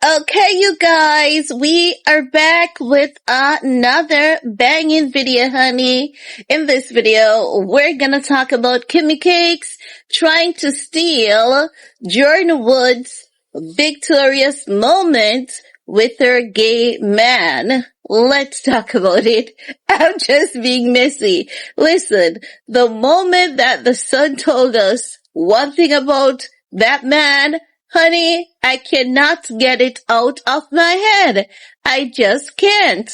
Okay, you guys, we are back with another banging video, honey. In this video, we're gonna talk about Kimmy Cakes trying to steal Jordyn Woods' victorious moment with her gay man. Let's talk about it. I'm just being messy. Listen, the moment that the sun told us one thing about that man, honey, I cannot get it out of my head. I just can't.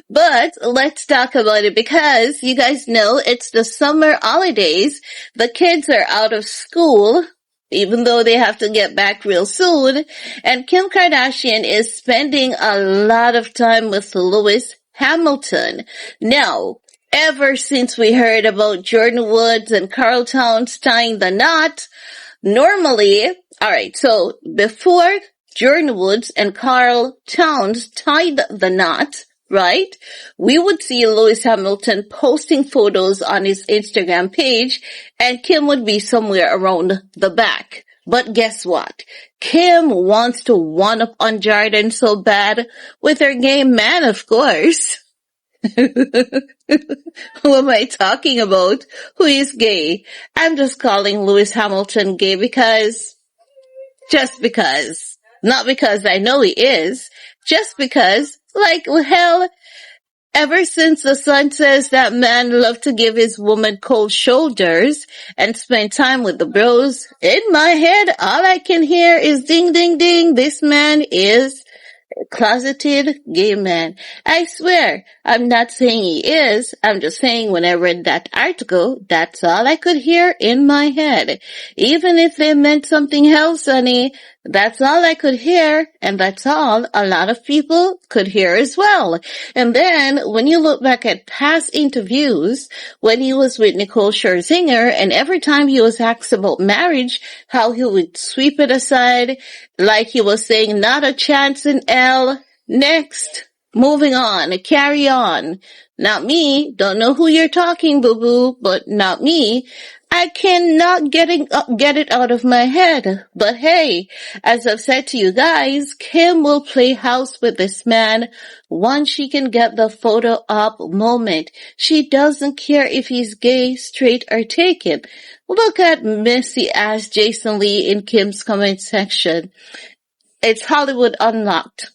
But let's talk about it because you guys know it's the summer holidays. The kids are out of school, even though they have to get back real soon. And Kim Kardashian is spending a lot of time with Lewis Hamilton. Now, ever since we heard about Jordyn Woods and Carl Towns tying the knot, normally, alright, so before Jordyn Woods and Carl Towns tied the knot, right, we would see Lewis Hamilton posting photos on his Instagram page and Kim would be somewhere around the back. But guess what? Kim wants to one-up on Jordyn so bad with her gay man, of course. Who am I talking about? Who is gay? I'm just calling Lewis Hamilton gay just because. Not because I know he is. Just because, like, hell, ever since the sun says that man loved to give his woman cold shoulders and spend time with the bros, in my head, all I can hear is ding, ding, ding. This man is closeted gay man. I swear, I'm not saying he is. I'm just saying when I read that article, that's all I could hear in my head. Even if they meant something else, honey, that's all I could hear, and that's all a lot of people could hear as well. And then, when you look back at past interviews, when he was with Nicole Scherzinger, and every time he was asked about marriage, how he would sweep it aside, like he was saying, not a chance in hell. Next. Moving on. Carry on. Not me. Don't know who you're talking, boo-boo, but not me. I cannot get it out of my head. But hey, as I've said to you guys, Kim will play house with this man once she can get the photo op moment. She doesn't care if he's gay, straight, or taken. Look at messy ass Jason Lee in Kim's comment section. It's Hollywood Unlocked.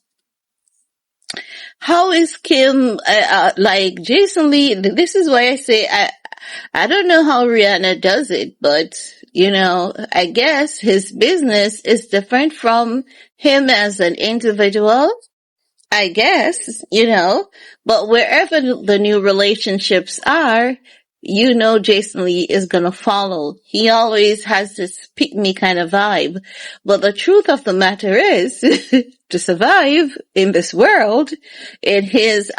How is Kim, like Jason Lee, this is why I say I don't know how Rihanna does it, but, you know, I guess his business is different from him as an individual. I guess, you know, but wherever the new relationships are, you know Jason Lee is gonna follow. He always has this pick-me kind of vibe. But the truth of the matter is, to survive in this world, in his,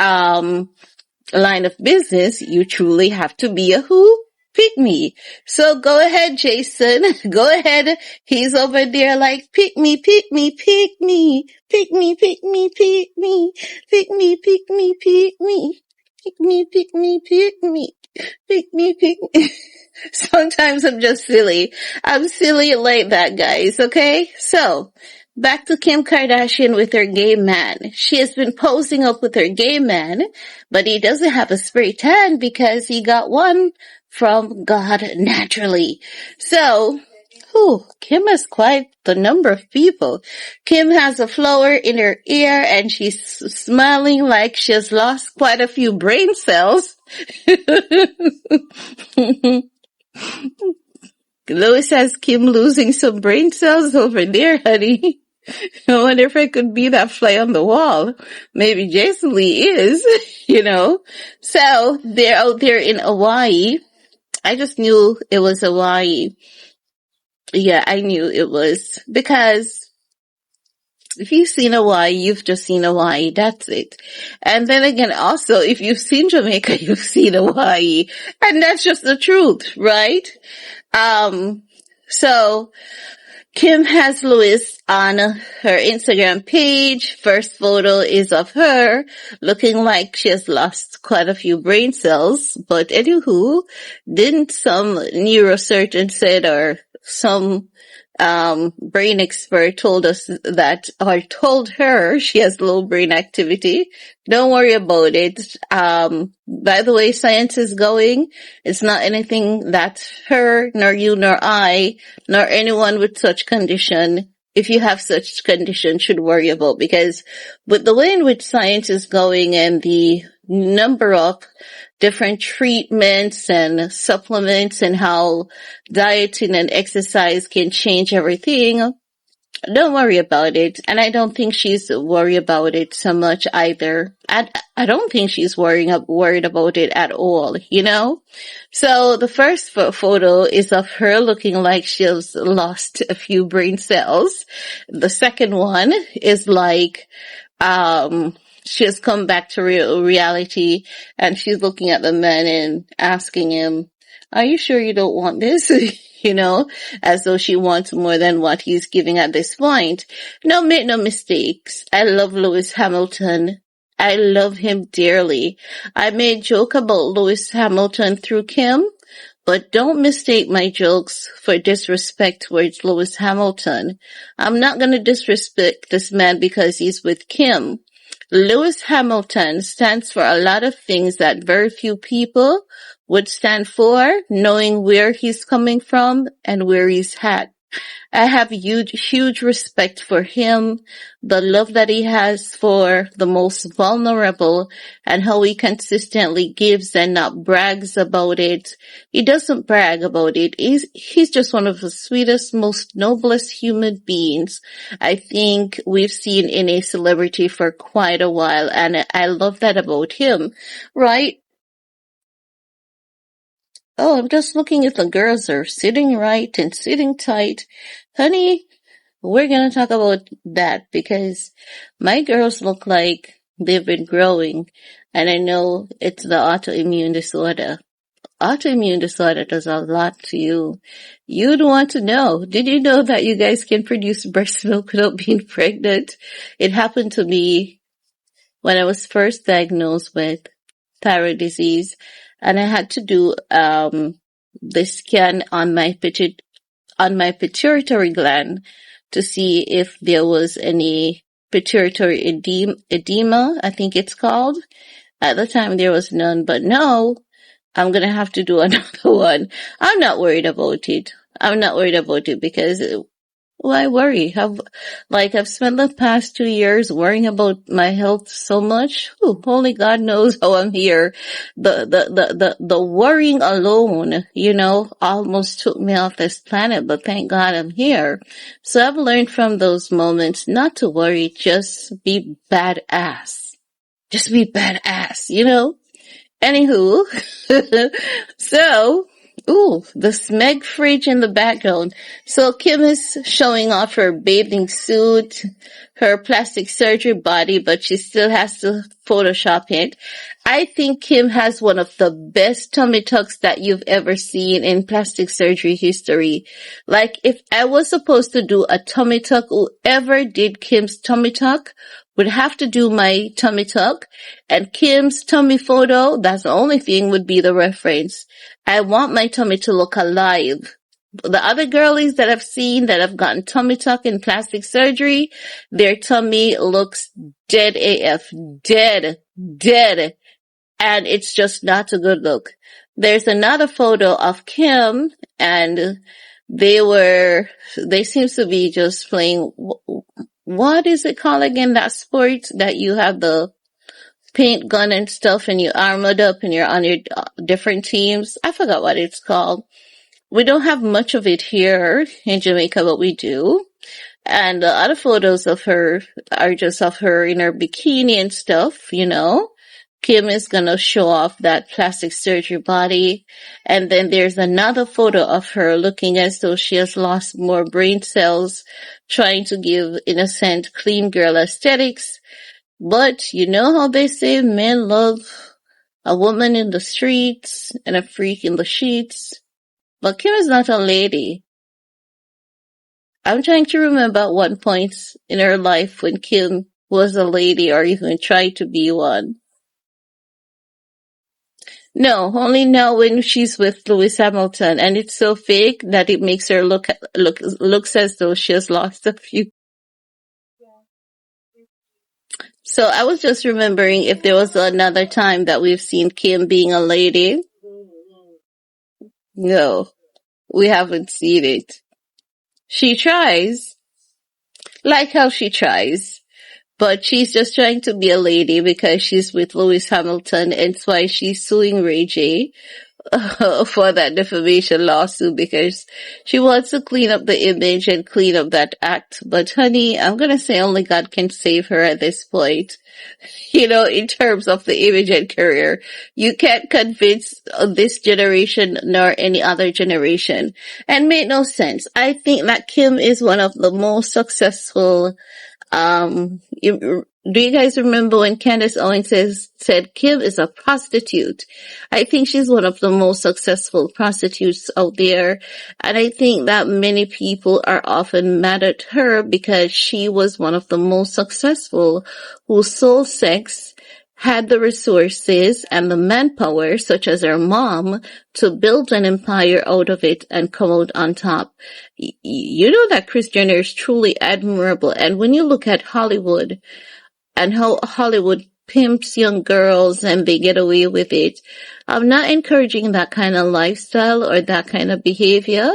line of business, you truly have to be a who? Pick me. So go ahead, Jason. Go ahead. He's over there like, pick me, pick me, pick me. Pick me, pick me, pick me. Pick me, pick me, pick me. Pick me, pick me, pick me. Pick me, pick me. Sometimes I'm just silly. I'm silly like that, guys, okay? So, back to Kim Kardashian with her gay man. She has been posing up with her gay man, but he doesn't have a spray tan because he got one from God naturally. So, Kim has quite the number of people. Kim has a flower in her ear and she's smiling like she has lost quite a few brain cells. Lois has Kim losing some brain cells over there, honey. I wonder if I could be that fly on the wall. Maybe Jason Lee is, you know. So, they're out there in Hawaii. I just knew it was Hawaii. Yeah, I knew it was. Because if you've seen Hawaii, you've just seen Hawaii. That's it. And then again, also, if you've seen Jamaica, you've seen Hawaii. And that's just the truth, right? So, Kim has Lewis on her Instagram page. First photo is of her looking like she has lost quite a few brain cells. But anywho, didn't some neurosurgeon said or some brain expert told us that, or told her she has low brain activity. Don't worry about it. By the way science is going, it's not anything that her, nor you, nor I, nor anyone with such condition, if you have such condition, should worry about, because with the way in which science is going and the number of different treatments and supplements and how dieting and exercise can change everything, don't worry about it. And I don't think she's worried about it so much either. I don't think she's worried about it at all, you know? So the first photo is of her looking like she's lost a few brain cells. The second one is like, she has come back to reality, and she's looking at the man and asking him, are you sure you don't want this? You know, as though she wants more than what he's giving at this point. No, make no mistakes. I love Lewis Hamilton. I love him dearly. I made joke about Lewis Hamilton through Kim, but don't mistake my jokes for disrespect towards Lewis Hamilton. I'm not going to disrespect this man because he's with Kim. Lewis Hamilton stands for a lot of things that very few people would stand for, knowing where he's coming from and where he's at. I have huge respect for him, the love that he has for the most vulnerable, and how he consistently gives and not brags about it. He doesn't brag about it. He's just one of the sweetest, most noblest human beings I think we've seen in a celebrity for quite a while, and I love that about him, right? Oh, I'm just looking if the girls are sitting right and sitting tight. Honey, we're gonna talk about that because my girls look like they've been growing, and I know it's the autoimmune disorder. Autoimmune disorder does a lot to you. You'd want to know. Did you know that you guys can produce breast milk without being pregnant? It happened to me when I was first diagnosed with thyroid disease, and I had to do the scan on my pituitary gland to see if there was any pituitary edema, I think it's called. At the time there was none, but now I'm gonna have to do another one. I'm not worried about it. I'm not worried about it because why worry? I've spent the past 2 years worrying about my health so much. Ooh, only God knows how I'm here. The worrying alone, you know, almost took me off this planet, but thank God I'm here. So I've learned from those moments not to worry, just be badass. Just be badass, you know? Anywho, so, the Smeg fridge in the background. So Kim is showing off her bathing suit, her plastic surgery body, but she still has to Photoshop it. I think Kim has one of the best tummy tucks that you've ever seen in plastic surgery history. Like, if I was supposed to do a tummy tuck, whoever did Kim's tummy tuck would have to do my tummy tuck, and Kim's tummy photo, that's the only thing, would be the reference. I want my tummy to look alive. The other girlies that I've seen that have gotten tummy tuck in plastic surgery, their tummy looks dead AF. Dead. And it's just not a good look. There's another photo of Kim, and they seem to be just playing, what is it called again, that sport that you have the paint gun and stuff and you armored up and you're on your different teams? I forgot what it's called. We don't have much of it here in Jamaica, but we do. And the other photos of her are just of her in her bikini and stuff, you know. Kim is gonna show off that plastic surgery body. And then there's another photo of her looking as though she has lost more brain cells, trying to give innocent, clean girl aesthetics. But you know how they say men love a woman in the streets and a freak in the sheets? But Kim is not a lady. I'm trying to remember at one point in her life when Kim was a lady or even tried to be one. No, only now when she's with Lewis Hamilton, and it's so fake that it makes her looks as though she has lost a few. So I was just remembering if there was another time that we've seen Kim being a lady. No, we haven't seen it. She tries, like how she tries, but she's just trying to be a lady because she's with Lewis Hamilton, and that's why she's suing Ray J for that defamation lawsuit, because she wants to clean up the image and clean up that act. But honey, I'm gonna say only God can save her at this point. In terms of the image and career, you can't convince this generation nor any other generation. And make no sense. I think that Kim is one of the most successful. Do you guys remember when Candace Owens said Kim is a prostitute? I think she's one of the most successful prostitutes out there. And I think that many people are often mad at her because she was one of the most successful who sold sex, had the resources and the manpower, such as her mom, to build an empire out of it and come out on top. You know that Kris Jenner is truly admirable. And when you look at Hollywood and how Hollywood pimps young girls and they get away with it, I'm not encouraging that kind of lifestyle or that kind of behavior.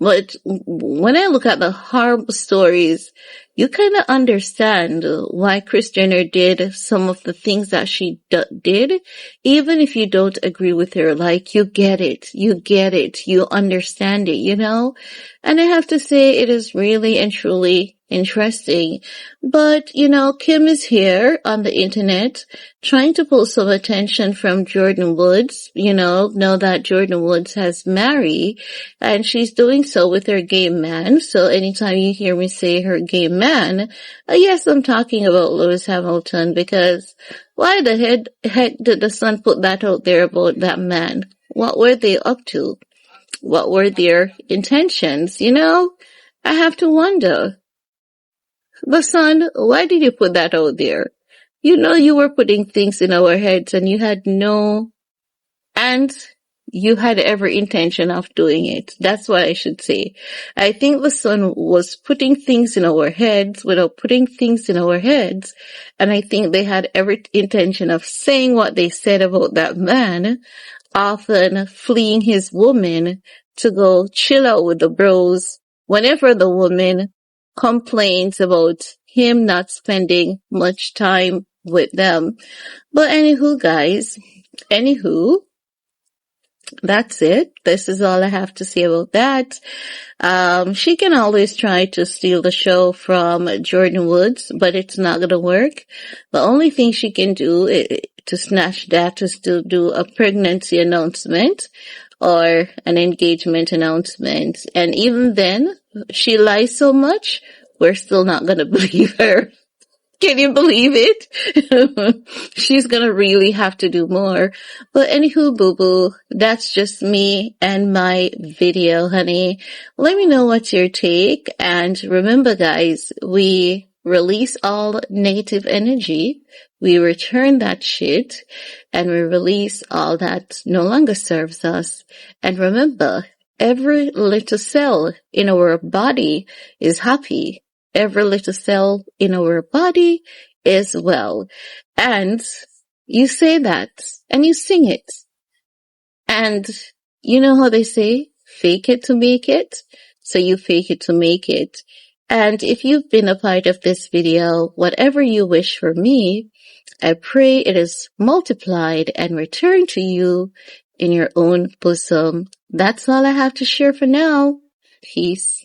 But when I look at the horrible stories, you kind of understand why Kris Jenner did some of the things that she did, even if you don't agree with her. Like, you get it, you understand it, And I have to say, it is really and truly interesting. But, Kim is here on the internet trying to pull some attention from Jordyn Woods, know that Jordyn Woods has married, and she's doing so with her gay man. So anytime you hear me say her gay man, yes, I'm talking about Lewis Hamilton, because why the heck did the Sun put that out there about that man? What were they up to? What were their intentions? I have to wonder. The Sun, why did you put that out there? You were putting things in our heads and you had every intention of doing it. That's what I should say. I think the Sun was putting things in our heads without putting things in our heads. And I think they had every intention of saying what they said about that man, often fleeing his woman to go chill out with the bros whenever the woman complains about him not spending much time with them. But anywho, guys, that's it. This is all I have to say about that. She can always try to steal the show from Jordyn Woods, but it's not gonna work. The only thing she can do to snatch that is to do a pregnancy announcement or an engagement announcement. And even then, she lies so much, we're still not gonna believe her. Can you believe it? She's gonna really have to do more. But anywho, boo-boo, that's just me and my video, honey. Let me know what's your take. And remember, guys, we release all negative energy. We return that shit. And we release all that no longer serves us. And remember, every little cell in our body is happy. Every little cell in our body is well. And you say that and you sing it. And you know how they say, fake it to make it? So you fake it to make it. And if you've been a part of this video, whatever you wish for me, I pray it is multiplied and returned to you in your own bosom. That's all I have to share for now. Peace.